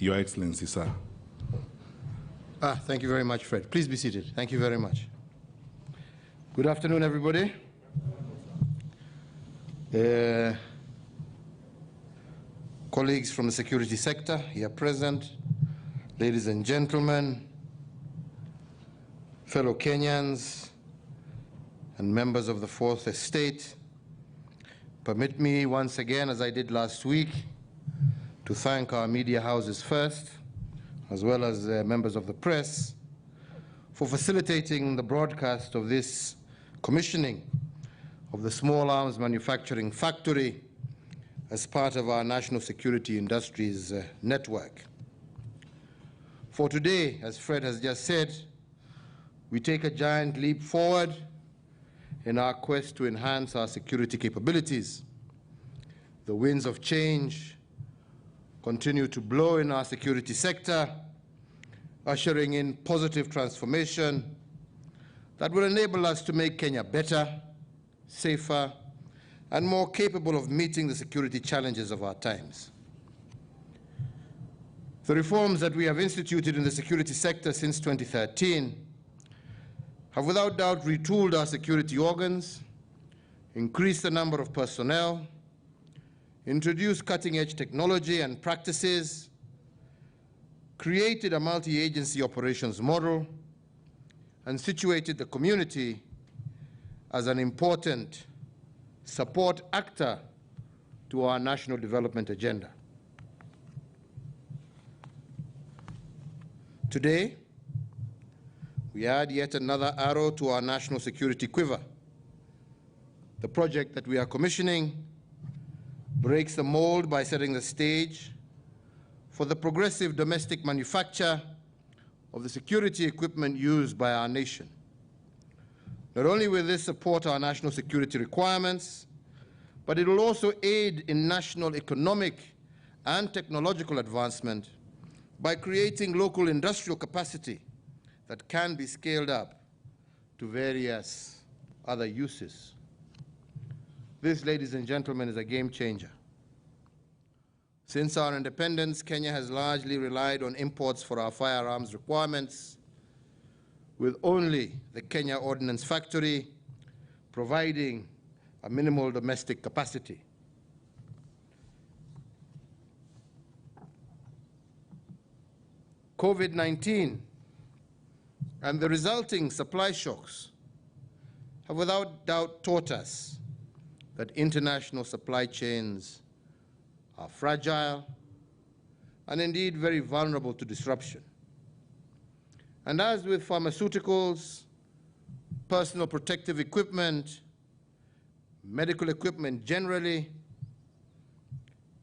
Your Excellency, sir. Thank you very much, Fred. Please be seated. Thank you very much. Good afternoon, everybody. Colleagues from the security sector here present, ladies and gentlemen, fellow Kenyans, and members of the Fourth Estate, permit me once again, as I did last week, to thank our media houses first, as well as members of the press, for facilitating the broadcast of this commissioning of the small arms manufacturing factory as part of our national security industries network. For today, as Fred has just said, we take a giant leap forward in our quest to enhance our security capabilities. The winds of change continue to blow in our security sector, ushering in positive transformation that will enable us to make Kenya better, safer, and more capable of meeting the security challenges of our times. The reforms that we have instituted in the security sector since 2013 have without doubt retooled our security organs, increased the number of personnel, introduced cutting-edge technology and practices, created a multi-agency operations model, and situated the community as an important support actor to our national development agenda. Today, we add yet another arrow to our national security quiver. The project that we are commissioning breaks the mold by setting the stage for the progressive domestic manufacture of the security equipment used by our nation. Not only will this support our national security requirements, but it will also aid in national economic and technological advancement by creating local industrial capacity that can be scaled up to various other uses. This, ladies and gentlemen, is a game changer. Since our independence, Kenya has largely relied on imports for our firearms requirements, with only the Kenya Ordnance Factory providing a minimal domestic capacity. COVID-19 and the resulting supply shocks have without doubt taught us that international supply chains are fragile and indeed very vulnerable to disruption. And as with pharmaceuticals, personal protective equipment, medical equipment generally,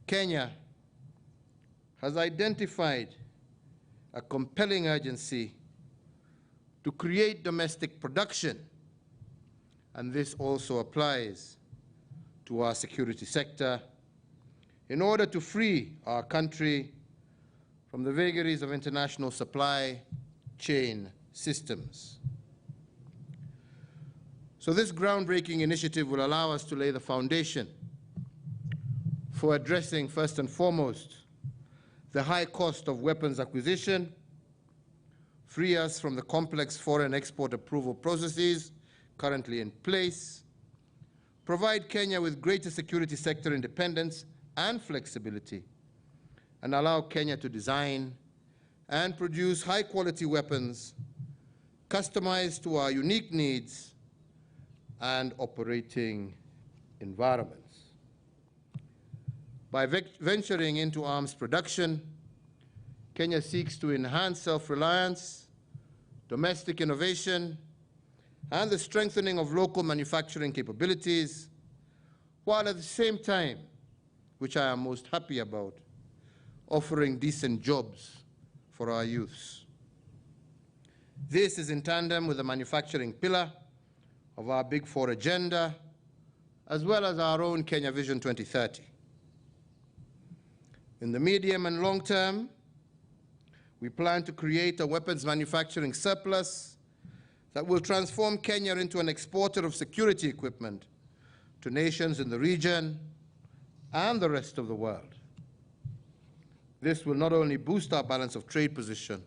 Kenya has identified a compelling urgency to create domestic production, and this also applies to our security sector in order to free our country from the vagaries of international supply chain systems. So this groundbreaking initiative will allow us to lay the foundation for addressing, first and foremost, the high cost of weapons acquisition, free us from the complex foreign export approval processes currently in place, provide Kenya with greater security sector independence and flexibility, and allow Kenya to design and produce high-quality weapons customized to our unique needs and operating environments. By venturing into arms production, Kenya seeks to enhance self-reliance, domestic innovation, and the strengthening of local manufacturing capabilities, while at the same time, which I am most happy about, offering decent jobs for our youths. This is in tandem with the manufacturing pillar of our Big Four agenda, as well as our own Kenya Vision 2030. In the medium and long term, we plan to create a weapons manufacturing surplus that will transform Kenya into an exporter of security equipment to nations in the region and the rest of the world. This will not only boost our balance of trade position,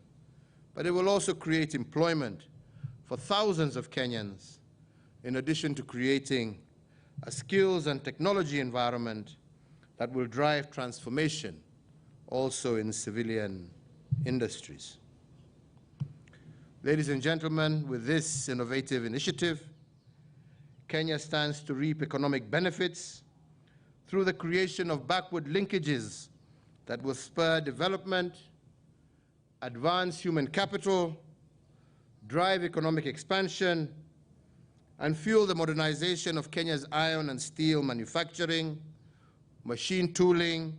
but it will also create employment for thousands of Kenyans, in addition to creating a skills and technology environment that will drive transformation also in civilian industries. Ladies and gentlemen, with this innovative initiative, Kenya stands to reap economic benefits through the creation of backward linkages that will spur development, advance human capital, drive economic expansion, and fuel the modernization of Kenya's iron and steel manufacturing, machine tooling,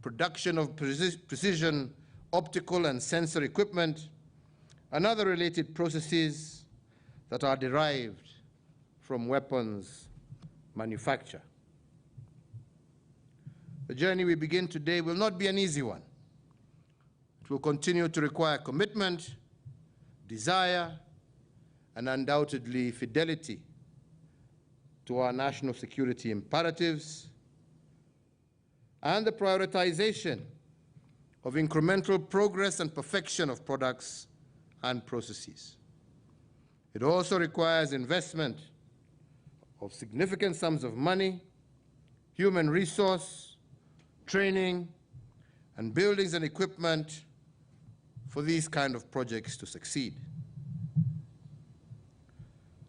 production of precision optical and sensor equipment, and other related processes that are derived from weapons manufacture. The journey we begin today will not be an easy one. It will continue to require commitment, desire, and undoubtedly fidelity to our national security imperatives and the prioritization of incremental progress and perfection of products and processes. It also requires investment of significant sums of money, human resource, training, and buildings and equipment for these kind of projects to succeed.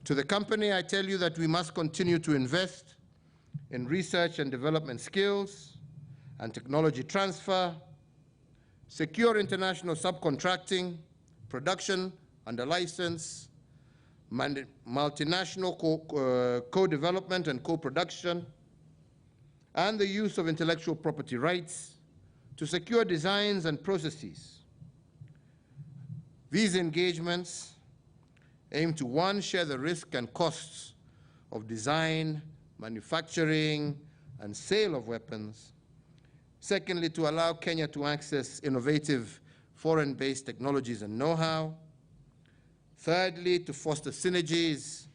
To the company, I tell you that we must continue to invest in research and development skills and technology transfer, secure international subcontracting, production under license, multinational co-development and co-production, and the use of intellectual property rights to secure designs and processes. These engagements aim to, one, share the risk and costs of design, manufacturing, and sale of weapons. Secondly, to allow Kenya to access innovative foreign-based technologies and know-how. Thirdly, to foster synergies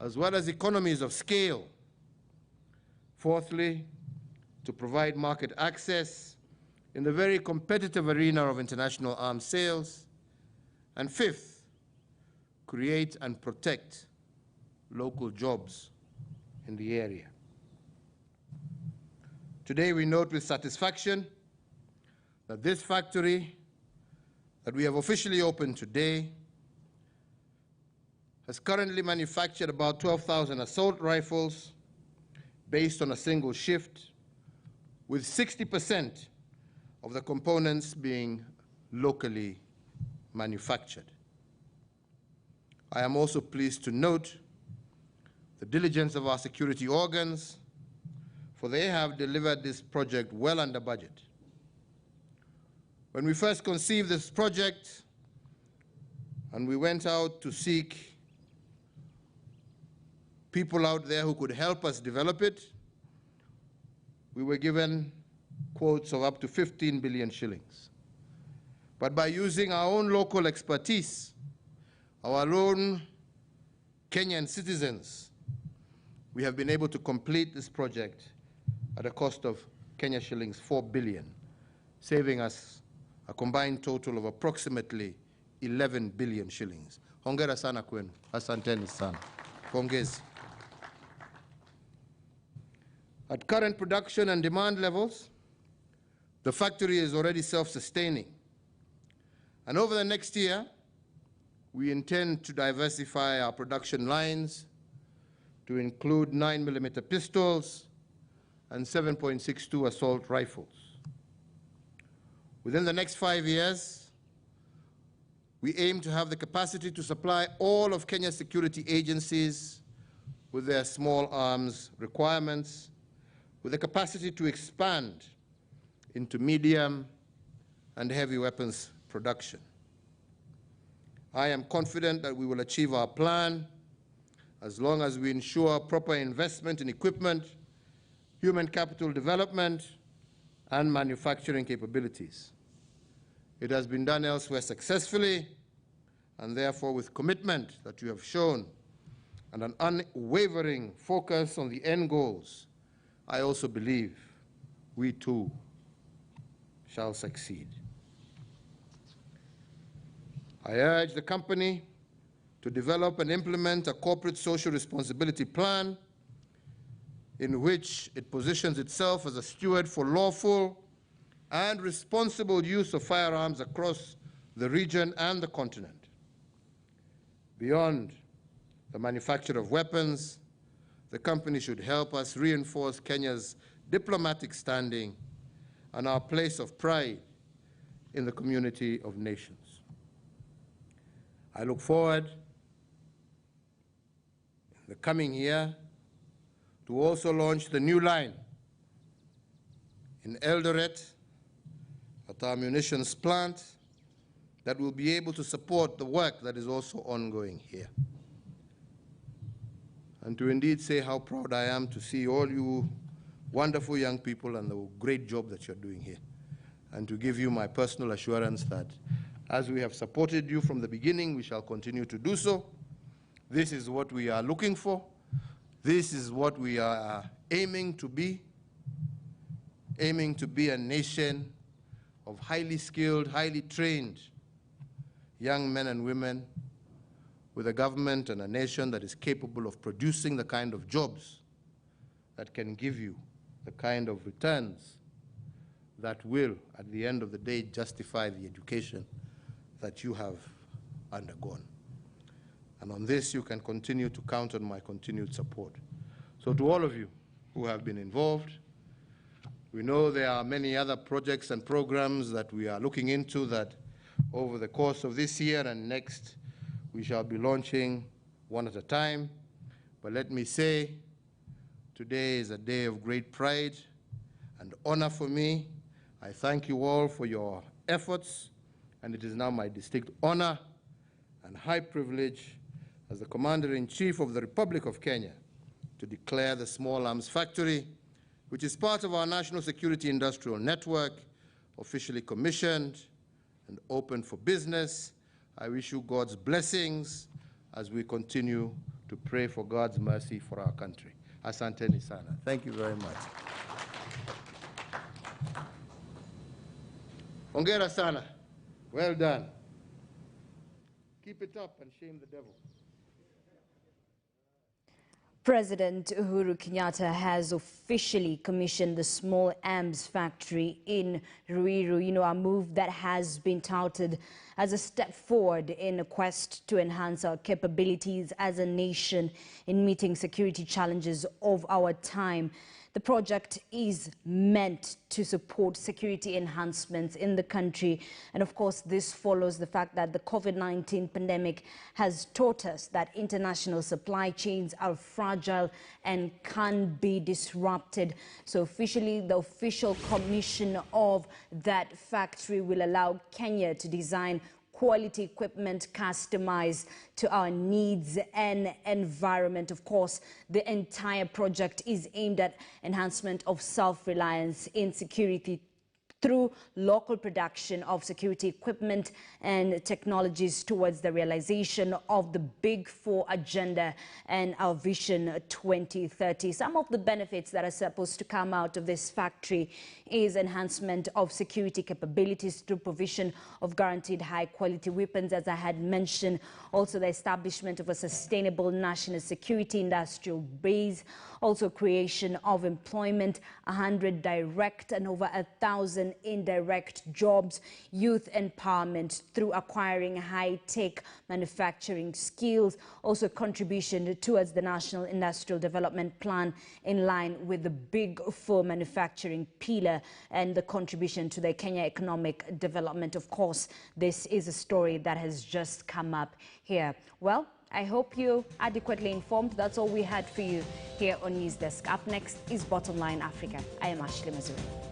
as well as economies of scale. Fourthly, to provide market access in the very competitive arena of international arms sales. And fifth, create and protect local jobs in the area. Today, we note with satisfaction that this factory that we have officially opened today has currently manufactured about 12,000 assault rifles based on a single shift, with 60% of the components being locally manufactured. I am also pleased to note the diligence of our security organs, for they have delivered this project well under budget. When we first conceived this project and we went out to seek people out there who could help us develop it, we were given quotes of up to 15 billion shillings. But by using our own local expertise, our own Kenyan citizens, we have been able to complete this project at a cost of Kenya shillings 4 billion, saving us a combined total of approximately 11 billion shillings. Hongera sana kwenu. Asanteni sana. Pongezi. At current production and demand levels, the factory is already self-sustaining. And over the next year, we intend to diversify our production lines to include 9mm pistols and 7.62 assault rifles. Within the next 5 years, we aim to have the capacity to supply all of Kenya's security agencies with their small arms requirements, with the capacity to expand into medium and heavy weapons production. I am confident that we will achieve our plan as long as we ensure proper investment in equipment, human capital development, and manufacturing capabilities. It has been done elsewhere successfully, and therefore with commitment that you have shown and an unwavering focus on the end goals, I also believe we too shall succeed. I urge the company to develop and implement a corporate social responsibility plan in which it positions itself as a steward for lawful and responsible use of firearms across the region and the continent. Beyond the manufacture of weapons, the company should help us reinforce Kenya's diplomatic standing and our place of pride in the community of nations. I look forward in the coming year to also launch the new line in Eldoret at our munitions plant that will be able to support the work that is also ongoing here. And to indeed say how proud I am to see all you wonderful young people and the great job that you're doing here. And to give you my personal assurance that as we have supported you from the beginning, we shall continue to do so. This is what we are looking for. This is what we are aiming to be a nation of highly skilled, highly trained young men and women with a government and a nation that is capable of producing the kind of jobs that can give you the kind of returns that will, at the end of the day, justify the education that you have undergone. And on this, you can continue to count on my continued support. So to all of you who have been involved, we know there are many other projects and programs that we are looking into that over the course of this year and next, we shall be launching one at a time. But let me say, today is a day of great pride and honor for me. I thank you all for your efforts, and it is now my distinct honor and high privilege as the Commander-in-Chief of the Republic of Kenya to declare the Small Arms Factory, which is part of our National Security Industrial Network, officially commissioned and open for business. I wish you God's blessings as we continue to pray for God's mercy for our country. Asanteni sana. Thank you very much. Hongera sana. Well done. Keep it up and shame the devil. President Uhuru Kenyatta has officially commissioned the Small Arms Factory in Ruiru, a move that has been touted as a step forward in a quest to enhance our capabilities as a nation in meeting security challenges of our time. The project is meant to support security enhancements in the country. And of course, this follows the fact that the COVID-19 pandemic has taught us that international supply chains are fragile and can be disrupted. So officially, the official commission of that factory will allow Kenya to design quality equipment customized to our needs and environment. Of course, the entire project is aimed at enhancement of self-reliance in security through local production of security equipment and technologies towards the realization of the Big Four agenda and our Vision 2030. Some of the benefits that are supposed to come out of this factory is enhancement of security capabilities through provision of guaranteed high-quality weapons, as I had mentioned. Also, the establishment of a sustainable national security industrial base. Also, creation of employment, 100 direct and over 1,000 indirect jobs. Youth empowerment through acquiring high-tech manufacturing skills. Also, contribution towards the National Industrial Development Plan in line with the Big Four manufacturing pillar and the contribution to the Kenya economic development. Of course, this is a story that has just come up here. Well, I hope you're adequately informed. That's all we had for you here on News Desk. Up next is Bottom Line Africa. I am Ashley Mazuri.